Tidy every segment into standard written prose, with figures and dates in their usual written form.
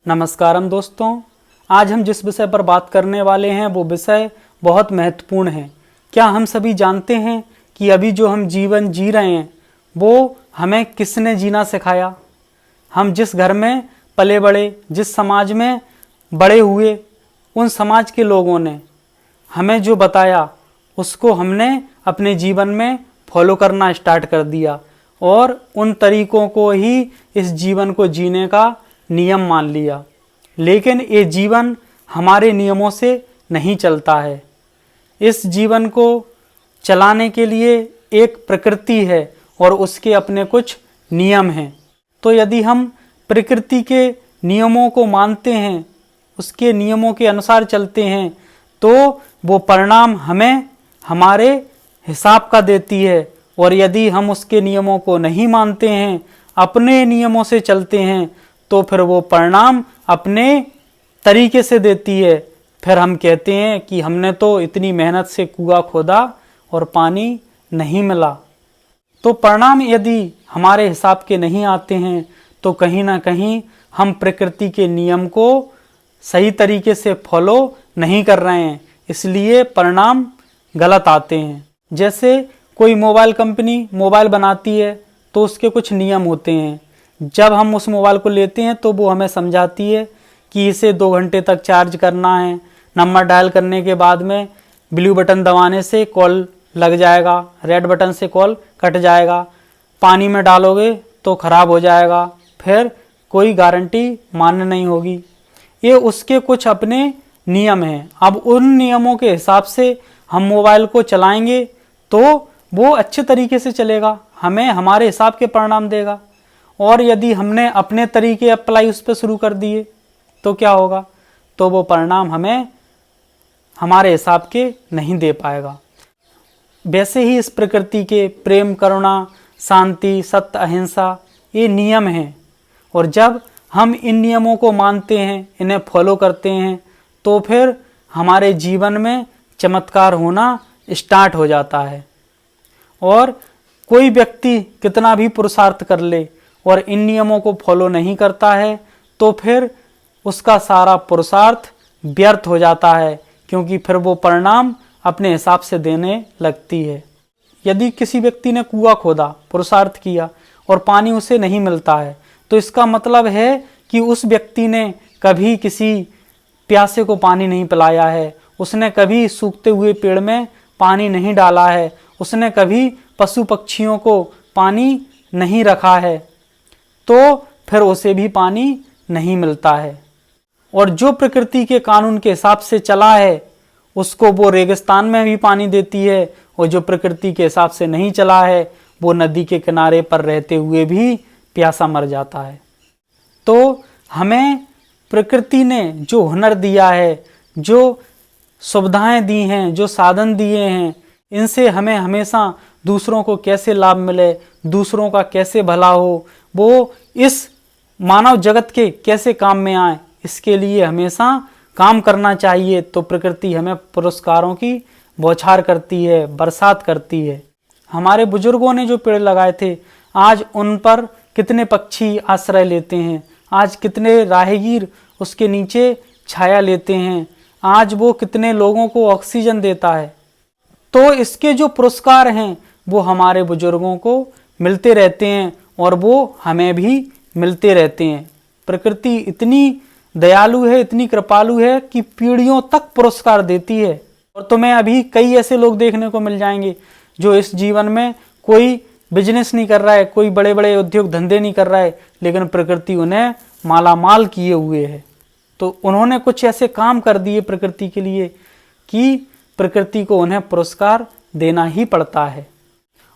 नमस्कारम दोस्तों, आज हम जिस विषय पर बात करने वाले हैं वो विषय बहुत महत्वपूर्ण है। क्या हम सभी जानते हैं कि अभी जो हम जीवन जी रहे हैं वो हमें किसने जीना सिखाया? हम जिस घर में पले बड़े, जिस समाज में बड़े हुए, उन समाज के लोगों ने हमें जो बताया उसको हमने अपने जीवन में फॉलो करना स्टार्ट कर दिया और उन तरीकों को ही इस जीवन को जीने का नियम मान लिया। लेकिन ये जीवन हमारे नियमों से नहीं चलता है। इस जीवन को चलाने के लिए एक प्रकृति है और उसके अपने कुछ नियम हैं। तो यदि हम प्रकृति के नियमों को मानते हैं, उसके नियमों के अनुसार चलते हैं, तो वो परिणाम हमें हमारे हिसाब का देती है। और यदि हम उसके नियमों को नहीं मानते हैं, अपने नियमों से चलते हैं, तो फिर वो परिणाम अपने तरीके से देती है। फिर हम कहते हैं कि हमने तो इतनी मेहनत से कुआं खोदा और पानी नहीं मिला। तो परिणाम यदि हमारे हिसाब के नहीं आते हैं तो कहीं ना कहीं हम प्रकृति के नियम को सही तरीके से फॉलो नहीं कर रहे हैं, इसलिए परिणाम गलत आते हैं। जैसे कोई मोबाइल कंपनी मोबाइल बनाती है तो उसके कुछ नियम होते हैं। जब हम उस मोबाइल को लेते हैं तो वो हमें समझाती है कि इसे 2 घंटे तक चार्ज करना है, नंबर डायल करने के बाद में ब्लू बटन दबाने से कॉल लग जाएगा, रेड बटन से कॉल कट जाएगा, पानी में डालोगे तो ख़राब हो जाएगा, फिर कोई गारंटी मान्य नहीं होगी। ये उसके कुछ अपने नियम हैं। अब उन नियमों के हिसाब से हम मोबाइल को चलाएंगे तो वो अच्छे तरीके से चलेगा, हमें हमारे हिसाब के परिणाम देगा। और यदि हमने अपने तरीके अप्लाई उस पर शुरू कर दिए तो क्या होगा? तो वो परिणाम हमें हमारे हिसाब के नहीं दे पाएगा। वैसे ही इस प्रकृति के प्रेम, करुणा, शांति, सत्य, अहिंसा ये नियम हैं। और जब हम इन नियमों को मानते हैं, इन्हें फॉलो करते हैं, तो फिर हमारे जीवन में चमत्कार होना स्टार्ट हो जाता है। और कोई व्यक्ति कितना भी पुरुषार्थ कर ले और इन नियमों को फॉलो नहीं करता है तो फिर उसका सारा पुरुषार्थ व्यर्थ हो जाता है, क्योंकि फिर वो परिणाम अपने हिसाब से देने लगती है। यदि किसी व्यक्ति ने कुआं खोदा, पुरुषार्थ किया और पानी उसे नहीं मिलता है, तो इसका मतलब है कि उस व्यक्ति ने कभी किसी प्यासे को पानी नहीं पिलाया है, उसने कभी सूखते हुए पेड़ में पानी नहीं डाला है, उसने कभी पशु पक्षियों को पानी नहीं रखा है, तो फिर उसे भी पानी नहीं मिलता है। और जो प्रकृति के कानून के हिसाब से चला है उसको वो रेगिस्तान में भी पानी देती है, और जो प्रकृति के हिसाब से नहीं चला है वो नदी के किनारे पर रहते हुए भी प्यासा मर जाता है। तो हमें प्रकृति ने जो हुनर दिया है, जो सुविधाएं दी हैं, जो साधन दिए हैं, इनसे हमें हमेशा दूसरों को कैसे लाभ मिले, दूसरों का कैसे भला हो, वो इस मानव जगत के कैसे काम में आए, इसके लिए हमेशा काम करना चाहिए। तो प्रकृति हमें पुरस्कारों की बौछार करती है, बरसात करती है। हमारे बुजुर्गों ने जो पेड़ लगाए थे, आज उन पर कितने पक्षी आश्रय लेते हैं, आज कितने राहगीर उसके नीचे छाया लेते हैं, आज वो कितने लोगों को ऑक्सीजन देता है। तो इसके जो पुरस्कार हैं वो हमारे बुजुर्गों को मिलते रहते हैं और वो हमें भी मिलते रहते हैं। प्रकृति इतनी दयालु है, इतनी कृपालु है कि पीढ़ियों तक पुरस्कार देती है। और तुम्हें अभी कई ऐसे लोग देखने को मिल जाएंगे जो इस जीवन में कोई बिजनेस नहीं कर रहा है, कोई बड़े बड़े उद्योग धंधे नहीं कर रहा है, लेकिन प्रकृति उन्हें मालामाल किए हुए है। तो उन्होंने कुछ ऐसे काम कर दिए प्रकृति के लिए कि प्रकृति को उन्हें पुरस्कार देना ही पड़ता है।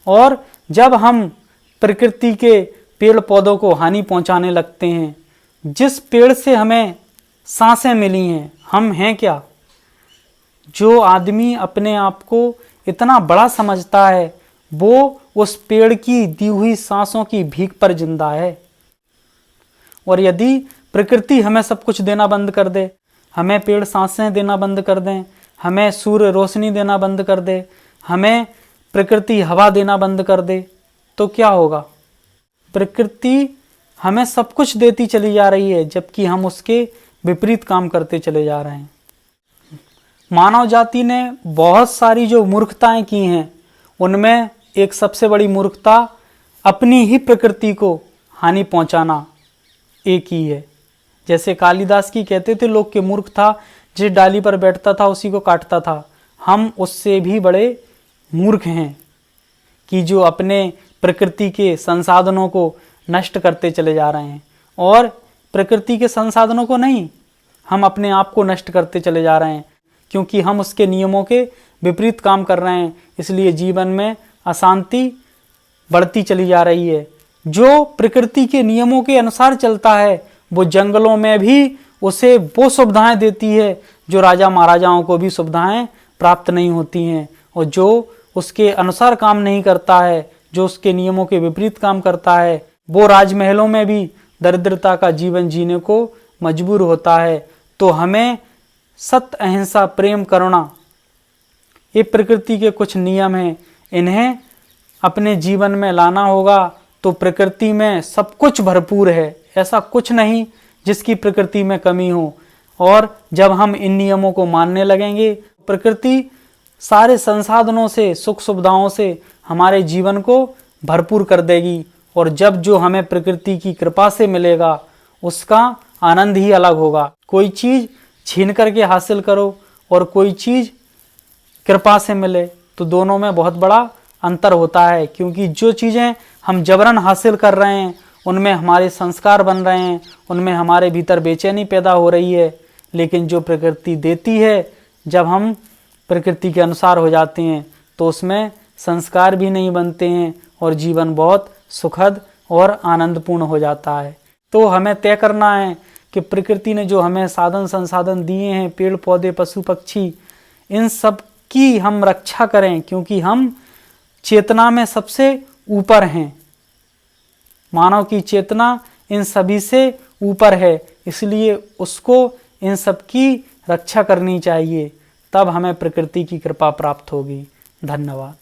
और जब हम प्रकृति के पेड़ पौधों को हानि पहुंचाने लगते हैं, जिस पेड़ से हमें सांसें मिली हैं, हम हैं क्या? जो आदमी अपने आप को इतना बड़ा समझता है वो उस पेड़ की दी हुई सांसों की भीख पर जिंदा है। और यदि प्रकृति हमें सब कुछ देना बंद कर दे, हमें पेड़ सांसें देना बंद कर दें, हमें सूर्य रोशनी देना बंद कर दे, हमें प्रकृति हवा देना बंद कर दे, तो क्या होगा? प्रकृति हमें सब कुछ देती चली जा रही है, जबकि हम उसके विपरीत काम करते चले जा रहे हैं। मानव जाति ने बहुत सारी जो मूर्खताएं की हैं, उनमें एक सबसे बड़ी मूर्खता अपनी ही प्रकृति को हानि पहुंचाना एक ही है। जैसे कालिदास की कहते थे, लोग के मूर्ख था जिस डाली पर बैठता था उसी को काटता था। हम उससे भी बड़े मूर्ख हैं कि जो अपने प्रकृति के संसाधनों को नष्ट करते चले जा रहे हैं, और प्रकृति के संसाधनों को नहीं, हम अपने आप को नष्ट करते चले जा रहे हैं, क्योंकि हम उसके नियमों के विपरीत काम कर रहे हैं। इसलिए जीवन में अशांति बढ़ती चली जा रही है। जो प्रकृति के नियमों के अनुसार चलता है, वो जंगलों में भी उसे वो सुविधाएं देती है जो राजा महाराजाओं को भी सुविधाएं प्राप्त नहीं होती हैं। और जो उसके अनुसार काम नहीं करता है, जो उसके नियमों के विपरीत काम करता है, वो राजमहलों में भी दरिद्रता का जीवन जीने को मजबूर होता है। तो हमें सत्य, अहिंसा, प्रेम, करुणा, ये प्रकृति के कुछ नियम हैं, इन्हें अपने जीवन में लाना होगा। तो प्रकृति में सब कुछ भरपूर है, ऐसा कुछ नहीं जिसकी प्रकृति में कमी हो। और जब हम इन नियमों को मानने लगेंगे, प्रकृति सारे संसाधनों से, सुख सुविधाओं से हमारे जीवन को भरपूर कर देगी। और जब जो हमें प्रकृति की कृपा से मिलेगा, उसका आनंद ही अलग होगा। कोई चीज़ छीन करके हासिल करो और कोई चीज़ कृपा से मिले, तो दोनों में बहुत बड़ा अंतर होता है। क्योंकि जो चीज़ें हम जबरन हासिल कर रहे हैं, उनमें हमारे संस्कार बन रहे हैं, उनमें हमारे भीतर बेचैनी पैदा हो रही है। लेकिन जो प्रकृति देती है, जब हम प्रकृति के अनुसार हो जाते हैं, तो उसमें संस्कार भी नहीं बनते हैं और जीवन बहुत सुखद और आनंदपूर्ण हो जाता है। तो हमें तय करना है कि प्रकृति ने जो हमें साधन संसाधन दिए हैं, पेड़ पौधे, पशु पक्षी, इन सब की हम रक्षा करें, क्योंकि हम चेतना में सबसे ऊपर हैं। मानव की चेतना इन सभी से ऊपर है, इसलिए उसको इन सब की रक्षा करनी चाहिए। तब हमें प्रकृति की कृपा प्राप्त होगी। धन्यवाद।